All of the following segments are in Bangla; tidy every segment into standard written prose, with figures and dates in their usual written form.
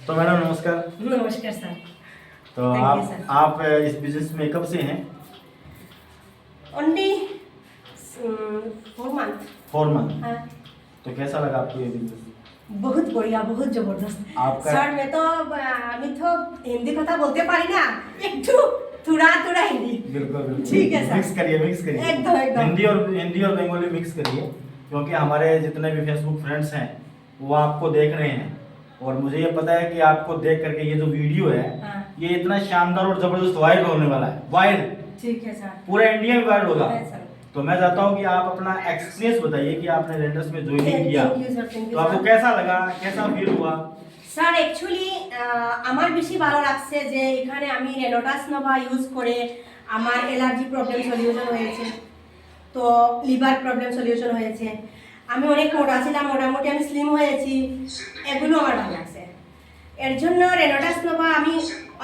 तो मैडम नमस्कार। नमस्कार सर। तो Thank you, sir. आप इस बिजनेस में कब से हैं? Only 4 month. 4 मंथ। हाँ, तो कैसा लगा आपको ये बिजनेस? बहुत बढ़िया, बहुत जबरदस्त। आपका- सर मैं तो हिंदी কথা বলতে পারি না, একটু थोड़ा थोड़ा हिंदी। बिल्कुल बिल्कुल ठीक है सर। मिक्स करिए एकदम एकदम। हिंदी और बंगाली मिक्स करिए, क्योंकि हमारे जितने भी फेसबुक फ्रेंड्स हैं वो आपको देख रहे हैं, और मुझे ये पता है कि आपको देख करके ये जो वीडियो है हाँ। ये इतना शानदार और जबरदस्त वायरल होने वाला है। वायरल ठीक है सर। पूरा इंडिया में वायरल होगा। है सर। तो मैं चाहता हूँ कि आप अपना एक्सपीरियंस बताइए कि आपने रेंडर्स में ज्वाइनिंग किया, Thank you, sir. Thank you, तो आपको sir. कैसा लगा, कैसा फील हुआ? স্যার অ্যাকচুয়ালি আমার বেশি ভালো লাগছে যে এখানে আমি রেনোটাস নোভা ইউজ করে আমার অ্যালার্জি প্রবলেম সলিউশন হয়েছে, তো লিভার প্রবলেম সলিউশন হয়েছে, আমি অনেক মোটা ছিলাম, মোটামুটি আমি স্লিম হয়েছি, এগুলো আমার ভালো লাগছে। এর জন্য রেনোটাস নোভা আমি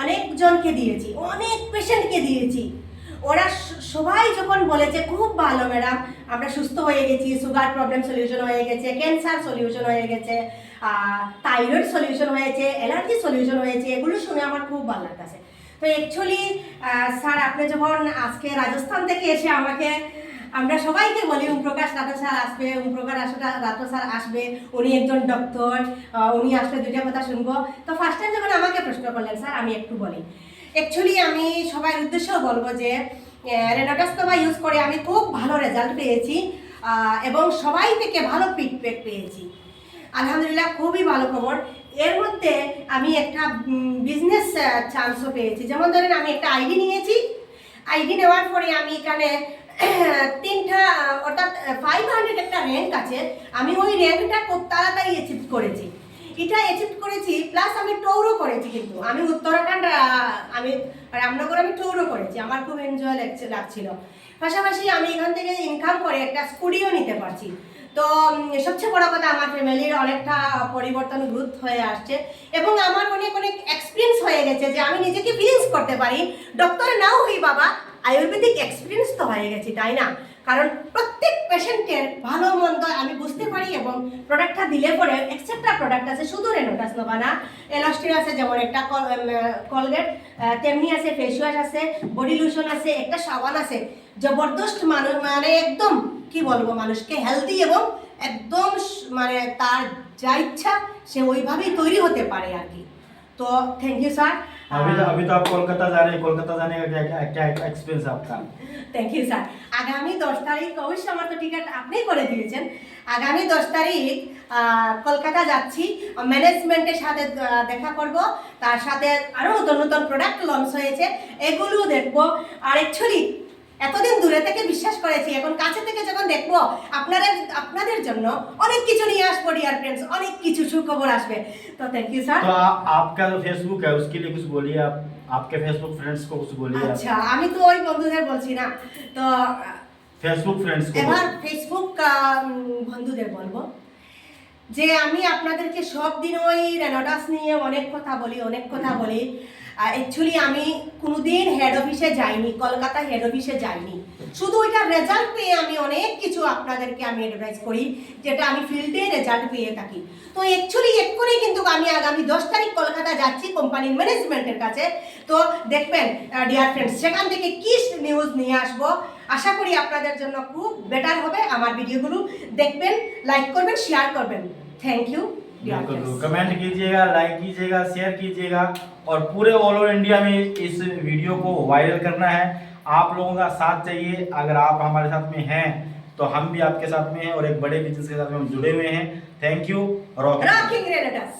অনেকজনকে দিয়েছি, অনেক পেশেন্টকে দিয়েছি। ওরা সবাই যখন বলেছে খুব ভালো ম্যাডাম, আমরা সুস্থ হয়ে গেছি, সুগার প্রবলেম সলিউশন হয়ে গেছে, ক্যান্সার সলিউশন হয়ে গেছে, থাইরয়েড সলিউশন হয়েছে, অ্যালার্জি সলিউশন হয়েছে, এগুলো শুনে আমার খুব ভালো লাগছে। তো অ্যাকচুয়ালি স্যার আপনি যখন আজকে রাজস্থান থেকে এসে আমাকে, আমরা সবাইকে বলি ওমপ্রকাশ রাঠোর স্যার আসবে, ওমপ্রকাশ রাঠোর স্যার আসবে, উনি একজন ডক্টর, উনি আসলে দুইটা কথা শুনবো। তো ফার্স্ট টাইম যখন আমাকে প্রশ্ন করলেন স্যার, আমি একটু বলি। অ্যাকচুয়ালি আমি সবার উদ্দেশ্যেও বলবো যে রেনোটাস নোভা ইউজ করে আমি খুব ভালো রেজাল্ট পেয়েছি, এবং সবাই থেকে ভালো ফিডব্যাক পেয়েছি, আলহামদুলিল্লাহ, খুবই ভালো খবর। এর মধ্যে আমি একটা বিজনেস চান্সও পেয়েছি। যেমন ধরেন আমি একটা আইডি নিয়েছি, আইডি নেওয়ার পরে আমি এখানে 3টা অর্থাৎ 500 একটা র্যাঙ্ক আছে, আমি ওই র্যাঙ্কটা খুব তাড়াতাড়ি অ্যাচিভ করেছি। এটা অ্যাচিভ করেছি, প্লাস আমি ট্যুরও করেছি, কিন্তু আমি উত্তরাখণ্ড, আমি রামনগর আমি ট্যুরও করেছি, আমার খুব এনজয় লাগছিল। পাশাপাশি আমি এখান থেকে ইনকাম করে একটা স্কুটিও নিতে পারছি। তো সবচেয়ে বড় কথা, আমার ফ্যামিলির অনেকটা পরিবর্তন গ্রোথ হয়ে আসছে, এবং আমার অনেক অনেক এক্সপিরিয়েন্স হয়ে গেছে যে আমি নিজেকে ফিলিংস করতে পারি। ডক্টর নাও হই বাবা, আয়ুর্বেদিক এক্সপিরিয়েন্স তো হয়ে গেছে, তাই না? কারণ প্রত্যেক পেশেন্টের ভালো মন্দ আমি বুঝতে পারি, এবং প্রোডাক্টটা দিলে পরে এক্সেপ্টা প্রোডাক্ট আছে, শুধু রেনোটাস নোভা না, এলাস্টিন আছে, যেমন একটা কলগেট, তেমনি আছে ফেস ওয়াশ আছে, বডি লোশন আছে, একটা সাবান আছে, জবরদস্ত মানুষ, মানে একদম কি বলবো, মানুষকে হেলদি এবং একদম মানে তার যা ইচ্ছা সে ওইভাবেই তৈরি হতে পারে আর কি। তো থ্যাংক ইউ স্যার। अभी तो आप कोलकाता जा रहे हैं, कोलकाता जाने का क्या एक्सपीरियंस है आपका? Thank you sir. আগামী 10 তারিখ, অবশ্যই আমার তো টিকিট আপনিই করে দিয়েছেন, আগামী 10 তারিখ কলকাতা যাচ্ছি, ম্যানেজমেন্টের সাথে দেখা করব, তার সাথে আরও নতুন নতুন প্রোডাক্ট লঞ্চ হয়েছে, এগুলো দেখবো। আর অ্যাকচুয়ালি এতদিন দূরে থেকে বিশ্বাস করেছি, এখন কাছে থেকে যখন দেখবো আপনাদের জন্য অনেক কিছু নিয়ে আসবো ডিয়ার ফ্রেন্ডস, অনেক কিছু সুখবর আসবে। তো থ্যাংক ইউ স্যার। तो आपका जो फेसबुक है उसके लिए कुछ बोलिए, आप आपके फेसबुक फ्रेंड्स को कुछ बोलिए। আচ্ছা, আমি তো ওই বন্ধুদের বলছি না, তো फेसबुक फ्रेंड्स को এবার ফেসবুক বন্ধুদের বলবো যে আমি আপনাদেরকে সব দিন ওই রেনোটাস নিয়ে অনেক কথা বলি। অ্যাকচুয়ালি আমি কোনোদিন হেড অফিসে যাইনি, কলকাতা হেড অফিসে যাইনি, শুধু ওইটা রেজাল্ট পেয়ে আমি অনেক কিছু আপনাদেরকে আমি অ্যাডভাইস করি, যেটা আমি ফিল্ডে রেজাল্ট পেয়ে থাকি। তো অ্যাকচুয়ালি এক্ষুনি কিন্তু আমি আগামী 10 তারিখ কলকাতা যাচ্ছি কোম্পানির ম্যানেজমেন্টের কাছে। তো দেখবেন ডিয়ার ফ্রেন্ডস, সেখান থেকে কি নিউজ নিয়ে আসবো, আশা করি আপনাদের জন্য খুব বেটার হবে। আমার ভিডিওগুলো দেখবেন, লাইক করবেন, শেয়ার করবেন। Thank you. बिल्कुल, कमेंट कीजिएगा, लाइक कीजिएगा, शेयर कीजिएगा, और पूरे ऑल ओवर इंडिया में इस वीडियो को वायरल करना है। आप लोगों का साथ चाहिए। अगर आप हमारे साथ में हैं तो हम भी आपके साथ में हैं, और एक बड़े बिजनेस के साथ में हम जुड़े हुए हैं। Thank you. रॉकिंग रेनेटास।